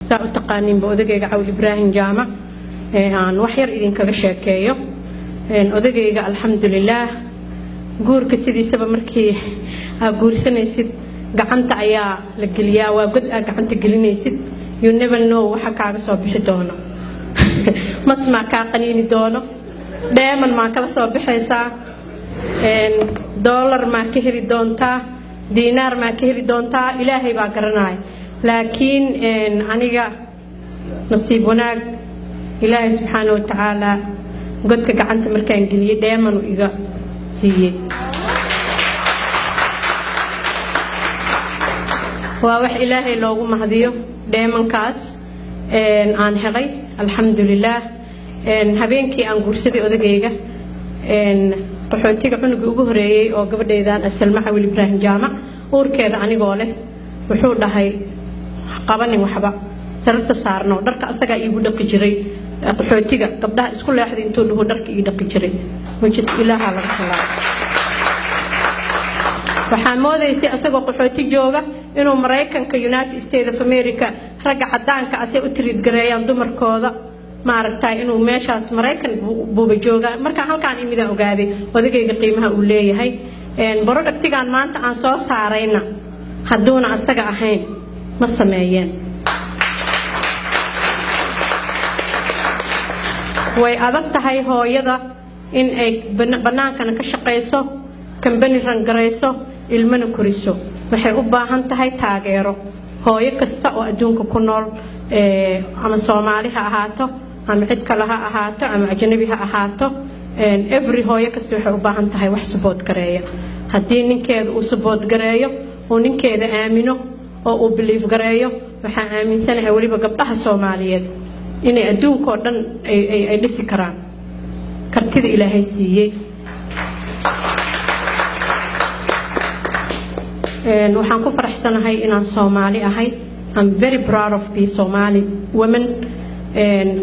ساعة تقانين بأودجيجا عول إبراهيم جامع عن وحير إذن كبشاكيو أودجيجا الحمد لله جور كسيدي سبب مركي جور سنة سد قعنت عيا للجليا وقد قعنت جليني سد you never know وحكا صباح دونا مسمع كاقنيني دونا دائما ما كلا صباح يسا دولار ما كهري دونتا دينار ما كهري دونتا إلهي باقرناي لكن أنا نصيب هناك إلهي سبحانه وتعالى قد كعنت مركان جليا دائما وإيجا سيء ووح إلهي لوغو مهديو دائما كاس عن هغي الحمد لله هبينكي أن قرصدي أودجيجا qaxootiga cunuga ugu horeeyay oo gabadheedan Salma Xawil Ibrahim Jaamac uurkeeda anigoo leh wuxuu dhahay qabanin waxba sararta saarno dharka asaga iigu dhaqi jiray qaxootiga gabdhaha isku leexday intuu dhuhu dharka ii dhaqi jiray wajis ilaaha laga helaa waxaan moodaysay asagoo qaxooti jooga inuu Mareykanka United States of America ragga cadaanka asay u tiriid gareeyaan dumarkooda maaragtay inuu meeshaas Mareykan buuba jooga marka halkaan imida ogaaday odagayga qiimaha uu leeyahay productigan maanta aan soo saarayna haduuna asaga ahayn ma sameeyeen way adag tahay hooyada in ay banaankana ka shaqeyso company rangareyso ilmana koriso waxay u baahan tahay taageero hooyo kasta oo adduunka ku nool ama Soomaali ha ahaato ama cid kale ha ahaato ama ajnabi ha ahaato every hooyo kasta waxay u baahan tahay wax support gareeyo hadii ninkeeda uu support gareeyo oo ninkeeda aamino oo uu believe gareeyo waxa aaminsanahay waliba gabdhaha Soomaaliyeed inay adduunka oo dhan ay dhisi karaan kartida Ilaahay siiyay waxaan ku faraxsanahay inaan Soomaali ahay I'm very proud of being Somali women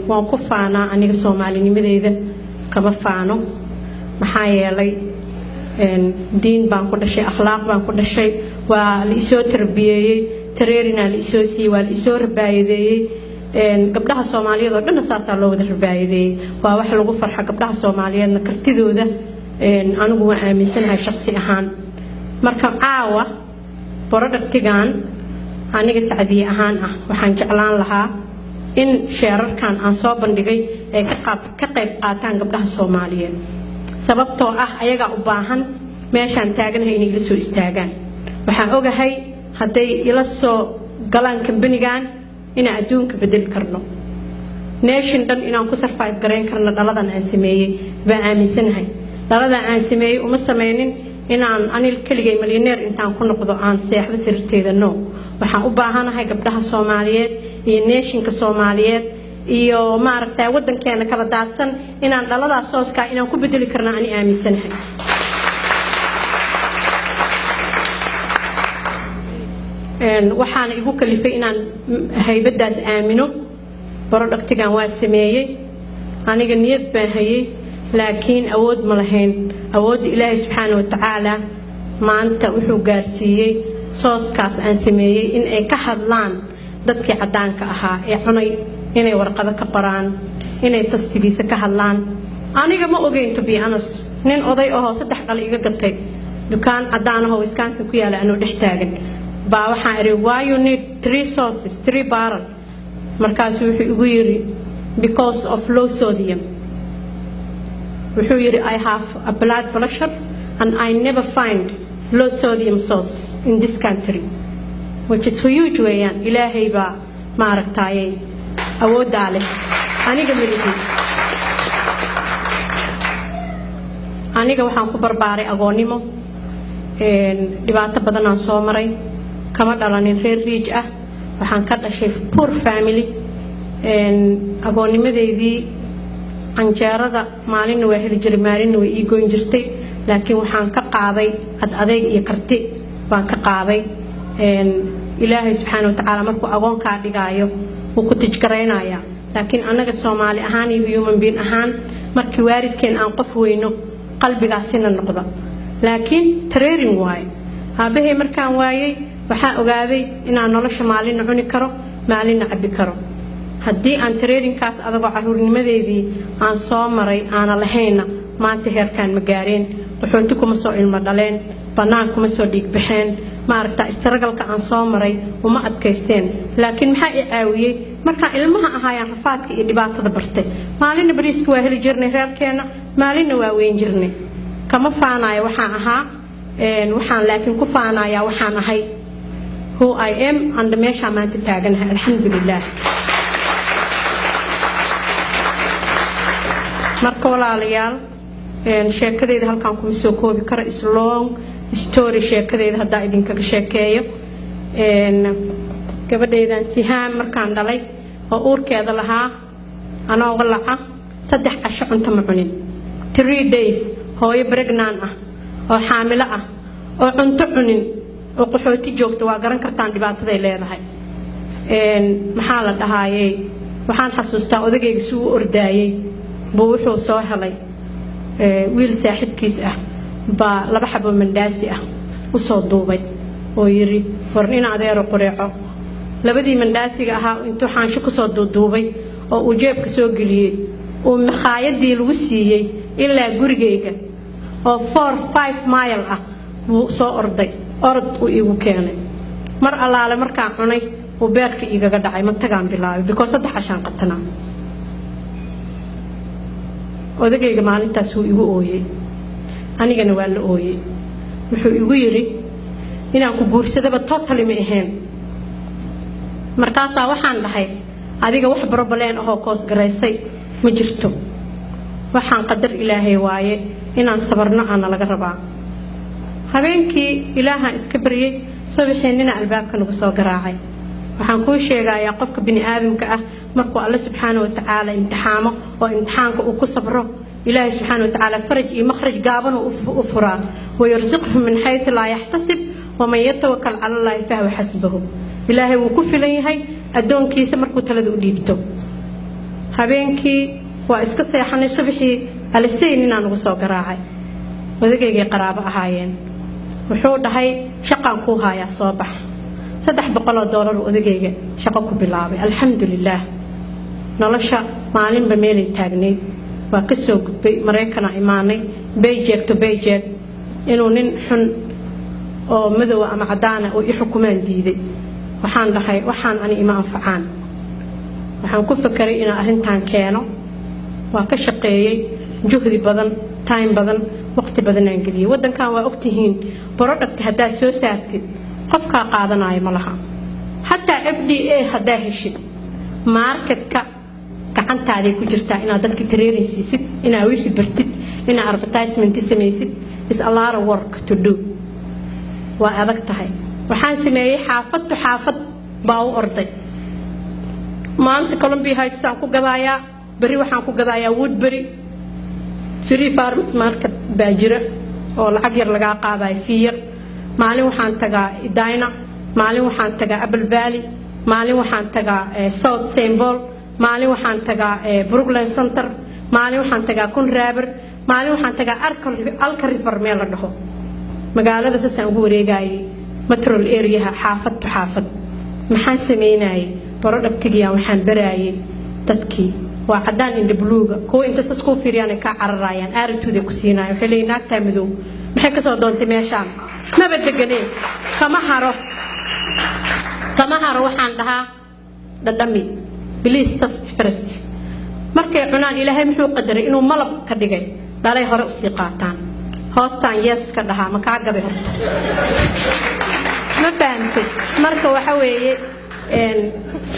waan ku faanaa aniga Soomaalinimadeeda kama faano maxaa yeelay diin baan ku dhashay akhlaaq baan ku dhashay waa la isoo tarbiyay tareerina la isoo sii waa la isoo rabaayadeeyay gabdhaha Soomaaliyeed oo dhan saasaa loo wada rabaayadeeyay waa wax lagu farxo gabdhaha Soomaaliyeedna kartidooda anigu waan aaminsanahay shakhsi ahaan marka caawa productigan aniga Saadiye ahaan waxaan jeclaan lahaa in sheerarkan aan soo bandhigay ay ka qayb qaataan gabdhaha Soomaaliyeed sababtoo ayaga u baahan meeshan taaganahay inay ila soo istaagaan waxaan ogahay haday ila soo galaan company-gan in adduunka bedel karno nation dhan inaan ku survive gareyn karno dhaladan aan sameeyay baa aaminsanahay dhaladan aan sameeyay uma sameeynin inaan anil kaligay milyaneer intaan ku noqdo aan seexda sirteeda no waxaan u baahanahay gabdhaha Soomaaliyeed iyo nationka Soomaaliyeed iyo maaragtay wadankeena kala daadsan inaan dhaladaas sooska inaan ku bedeli karno ani aaminsanahay waxaan igu kalifay inaan haybadaas aamino productigan waa sameeyay aniga niyad baan hayay laakiin awood ma lahayn awood Ilaahay subhanahu wa ta'ala maanta wuxuu gaarsiiyay sooskaas aan sameeyay in ay ka hadlaan dadkii cadaanka ahaa ee cunay inay warqado ka qoraan inay tasigiisa ka hadlaan aniga ma ogeyn to be honest nin oday oo saddex dhal iga gatay dukaan cadaan ah oo Wisconsin ku yaala anoo dhex taagan baa waxaan iri why you need 3 sauces 3 barrel markaas wuxuu igu yiri because of low sodium wuxuu yiri I have a blood pressure and I never find low sodium sauce in this country which is huge weeyaan Ilaahay baa maaragtay awooda leh aniga milixi aniga waxaan ku barbaaray agoonimo dhibaato badan aan soo maray kama dhalanin reer riij waxaan ka dhashay poor family agoonimadeedii anjeerada maalin waa heli jiray maalin way ii goyn jirtay laakiin waxaan ka qaaday adeeg iyo karti baan ka qaaday Ilaahay subhanahu wa ta'ala markuu agoonka dhigaayo uu ku tijgareynaya laakiin anaga Soomaali ahaan iyo human being ahaan markii waalidkeen aan qof weyno qalbigaasina noqdo laakiin tareerin waay aabahay markaan waayay waxa ogaaday inaan nolosha maalin cuni karo maalina cabbi karo haddii aan traininkaas adagoo caruurnimadeedii aan soo maray aana lahayna maanta heerkaan ma gaareen qaxooti kuma soo ilmo dhaleen bannaan kuma soo dhiig baxeen ma aragtaa istaragalka aan soo maray uma adkaysteen laakiin maxaa i caawiyey markaan ilmaha ahaayaan rafaadka iyo dhibaatada bartay maalina bariiska waa heli jirnay reerkeena maalina waa weyn jirnay kama faanayo waxaan ahaa waxaan laakiin ku faanayaa waxaan ahay who I am and meesha maanta taaganahay alxamdulilah marka walaalayaal sheekadeyda halkaan kuma soo koobi karo is long story sheekadeyda haddaa idinkaga sheekeeyo gabadheydan Sihaan markaan dhalay oo uurkeeda lahaa anoo walaca 3 casho cunto ma cunin 3 days hooyo pregnant ah oo xaamilo ah oo cunto cunin oo qaxooti joogto waa garan kartaan dhibaatada ay leedahay maxaa la dhahaayay waxaan xasuustaa odagayga si uu ordaayay buu wuxuu soo helay wiil saaxiibkiis ah baa 2 xabo mandaasi ah u soo duubay oo yiri war in adeero qoreeco labadii mandaasiga ahaa intuu xaansho ku soo duubay oo uu jeebka soo galiyay oo maqaayadii lagu siiyay ilaa gurigeyga oo 4-5 mile ah wuu soo orday orod uu igu keenay mar allaale markaan cunay uu beerka igaga dhacay ma tagaan bilaabay because 3 cashaan qatanaa odagayga maalintaas uu igu ooyay anigana waa la ooyay wuxuu igu yiri inaan ku guursadaba totally ma ahayn markaas waxaan dhahay adiga wax problem ah oo koos gareysay ma jirto waxaan qadar ilaahay waaye inaan sabarno aan laga rabaa habeenkii ilaaha iska bariyay subaxeenina albaabka nagu soo garaacay waxaan ku sheegayaa qofka bini aadamka ah markuu Allah subhanahu wa ta'ala imtixaamo oo imtixaanka uu ku sabro ilaahay subhanahu wa ta'ala faraj iyo makhraj gaaban u furaa ويرزقهم من حيث لا يحتسب ومن يتوكل على الله فهو حسبه ilaahay wuu ku filan yahay adoonkiisa markuu talada u dhiibto habeenkii waa iska seexanay subaxii alisaynin aan ugu soo garaacay wadagayga qaraabo ahaayeen wuxuu dhahay shaqaan ku haayaa soo bax $300 wadagayga shaqo ku bilaabay alxamdulillaah nolosha maalinba meelay taagnay waa ka soo gudbay Mareykan imaanay paycheck to paycheck inuu nin xun oo madow ama cadaan oo i xukumaan diiday waxaan dhahay waxaan ani ima anfacaan waxaan ku fakaray in arrintan keeno waa ka shaqeeyay juhdi badan time badan waqti badan aan geliyay wadankan waa ogtihiin product hadaa soo saartid qofka qaadanayo malaha hatta FDA hadaa heshid marketka gacantaada ku jirtaa inaad dadka training siisid inaad wixii bartid inaad advertisement samaysid is a lot of work to do waa adag tahay waxaan sameeyay xaafad baa u orday maanta Columbia Heights aan ku gadaaya bari waxaan ku gadaaya Woodbury Free Farmers Market baa jira oo lacag yar laga qaadayo fiir maalin waxaan tagaa Edina maalin waxaan tagaa Apple Valley maalin waxaan tagaa South St. Paul maalin waxaan tagaa Brooklyn Center maalin waxaan tagaa Conraber maalin waxaan tagaa Alka River meel la dhaho magaalada sasaan ugu wareegayay metro area xaafad to xaafad maxaan sameynay productiga waxaan baraayay dadkii waa cadaan in bluuga ko inta sasku fiiriyaan ka cararayaan aarituuda ku siinay waxay leeyahay taamido maxay ka soo doontay meeshaan ma baddeganeen kama haro waxaan dhahaa dhadhami please test first markay cunaan ilaahay muxuu qadaray inuu malab ka dhigay dhalay hore u sii qaataan hoostaan yes ka dhahaa ma ka gabay horta ma fahamtay marka waxa weeye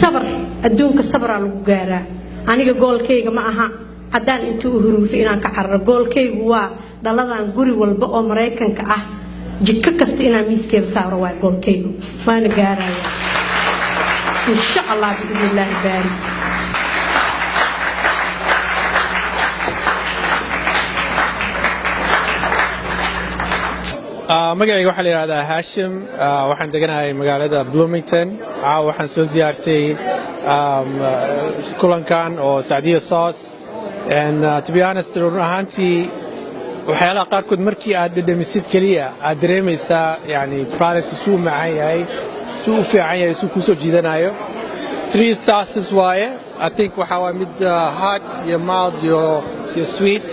sabr adduunka sabra lagu gaaraa aniga goolkayga ma aha cadaan intuu u huruufay inaan ka cararo goolkaygu waa dhaladan guri walba oo Mareykanka ah jikka kasta inaan miiskeeda saaro waa goolkaygu waana gaaraya insha Allah billahi baari magacayga waxaa la yiraahdaa Hashim waxaan deganahay magaalada Bloomington waxaan soo ziyaartay kulankan oo Saadiya Sauce and to be honest run ahaantii waxyaalaha qaarkood markii aad dhadhamisid kaliya aad dareemaysaa yani product suu macaan yahay suu fiican yahay suu ku soo jiidanayo 3 sauces waaye. I think waxaa waa mid hot iyo mild iyo sweet.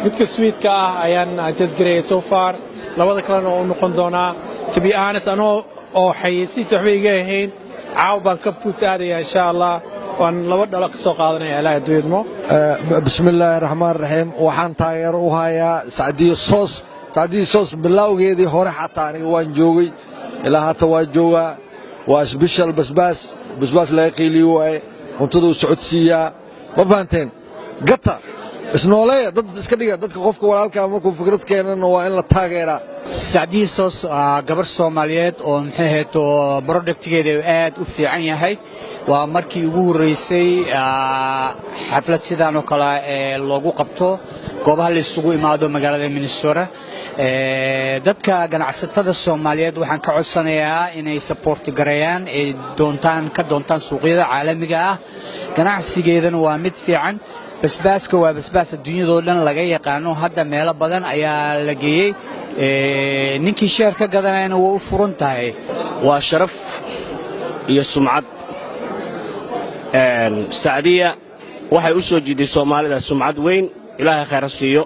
midka sweetka ah ayaan test gareeyay so far. labada kalena oo noqon doonaa. To be honest, anoo oo xayeysiis waxba iga ahayn caaw baan ka fuus aadaya insha Allah. waan laba dhalo ka soo qaadanaya ilaahay duudmo. bismillaahir rahmaanir rahiim. waxaan taageero u hayaa Saadiyo Sauce bilowgeedii hore xataa aniga waan joogay ilaa hata waa joogaa. waa special basbaas laga qiiliyo waaye cuntada uu socodsiiyaa ma fahanteen gata isnooleeya dad iska dhiga dadka qofka walaalka markuu fikrad keenana waa in la taageeraa. Saadiyo Sauce gabar Soomaaliyeed oo maxay heeto productgeeda aad u fiican yahay waa markii ugu horeysay xaflad sidaan oo kale ee loogu qabto goobaha la isugu imaado magaalada Minnesota. dadka ganacsatada Soomaaliyeed waxaan ka codsanayaa inay support gareeyaan ee doontaan suuqyada caalamiga ah. ganacsigeedana waa mid fiican. basbaaska waa basbaas adduunyada oo dhan laga yaqaano hadda meelo badan ayaa la geeyay. ninkii sheer ka gadanayna waa u furan tahay. waa sharaf iyo sumcad. Saadiya waxay u soo jiiday Soomaalida sumcad weyn. ilaahay khayr siiyo.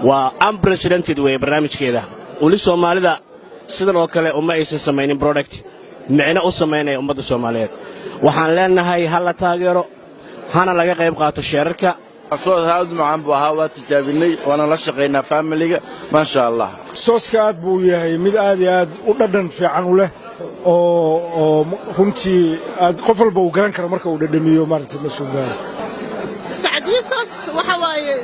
waa unprecedented way barnaamijkeeda. wali Soomaalida sidan oo kale uma aysan samaynin product micna u sameynaya ummadda Soomaaliyeed. waxaan leenahay hal la taageero hana laga qayb qaato sheerarka. soos aad macaan buu ahaa waa tijaabinay waana la shaqeynaa familiga ma sha Allah. sooska aad buu yahay mid aad iyo aad u dhadhan fiican u leh oo runtii aad qof walba uu garan karo marka uu dhadhamiyo maartay ma soo gaaro. Saadiyo Sauce waxa waaye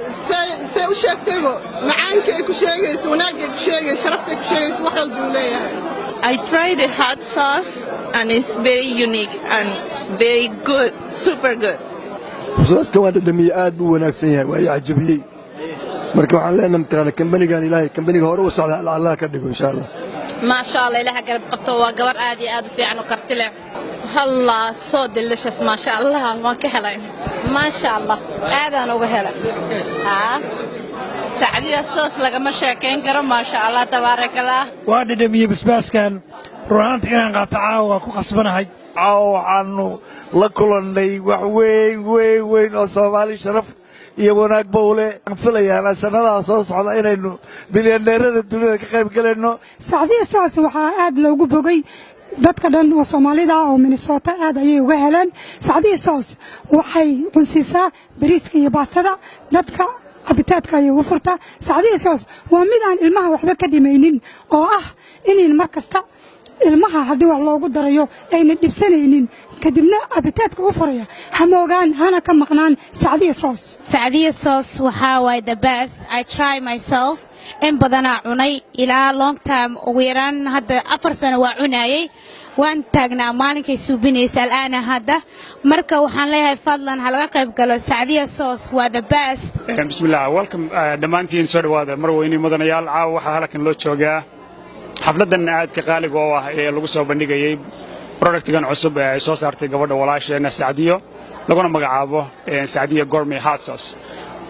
say u sheegtayba macaanka ay ku sheegayso wanaagga ay ku sheegayso sharafta ay ku sheegayso wax walba uu leeyahay. I tried the hot sauce and it's very unique and very good, super good. sooska waa dhadhamiye aad buu wanaagsan yahay waa ajabiyay marka waxaan leenahay mtaana kambanigan ilaahay kambaniga hore u socda Allah ka dhigo insha Allah. ما شاء الله إلها قرب قبته وقبر آدي آد في عنو كرتله هلا so delicious ما شاء الله ما كهلاين ما شاء الله هذا أنا وهلا Saadiyo Sauce lagama sheekeyn karo ما شاء الله تبارك الله. waa dhadhamiye basbaaskan runaantii inaan qaato caawa waa ku qasbanahay. waxaanu la kulannay wax weyn oo Soomaali sharaf iyo wanaag bawle aan filayaa sanadaha soo socda inaynu bilyaneerada dunida ka qayb galayno. Saadiyo Sauce waxaa aad loogu bogay dadka dhan oo Soomaalida oo Minnesota aad ayay uga heleen. Saadiyo Sauce waxay cunsiisaa bariiska iyo baastada dadka abitaadka ay ugu furtaa. Saadiyo Sauce waa mid aan ilmaha waxba ka dhimaynin oo ah in markasta ilmaha haddii wax loogu darayo ayna dhibsanaynin kadibna abitaadka u furaya hamoogaan hana ka maqnaan Saadiyo Sauce. Saadiyo Sauce waxa way the best. I try myself in badana cunay ilaa long time ugu yaraan hadda 4 sano waa cunayay waan taagnaa maalinkay suubinaysa al'aana hadda marka waxaan leeyahay fadlan ha laga qayb galo Saadiyo Sauce waa the best. bismillah welcome dhamaantiin soo dhawaada mar weynii mudanayaal caaw waxa halkan loo joogaa xafladan aad ka qaaliga oo ah ee lagu soo bandhigayay productgan cusub ee soo saartay gabadha walaasheena Saadiyo laguna magacaabo Saadiyo Gourmet Hot Sauce.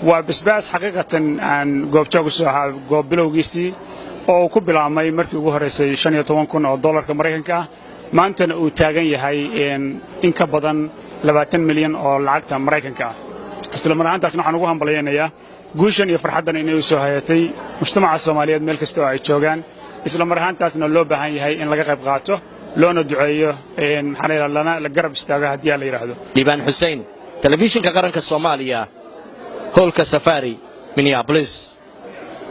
waa basbaas xaqiiqatan aan goobjoog soo ahaa goob bilowgiisii oo ku bilaabmay markii ugu horeysay $15,000 Mareykanka ah maantana uu taagan yahay in ka badan 20 milyan oo lacagta Mareykanka ah. isla markaantaasna waxaan ugu hambaleynayaa guushan iyo farxadan inay soo hayatay mujtamaca Soomaaliyeed meel kasta oo ay joogaan. isla markaantaasna loo baahan yahay in laga qayb qaato loona duceeyo maxaa lana la garab istaago haddii la yiraahdo. Liban Hussein, telefishinka qaranka Soomaaliya, Holka Safari, Minneapolis.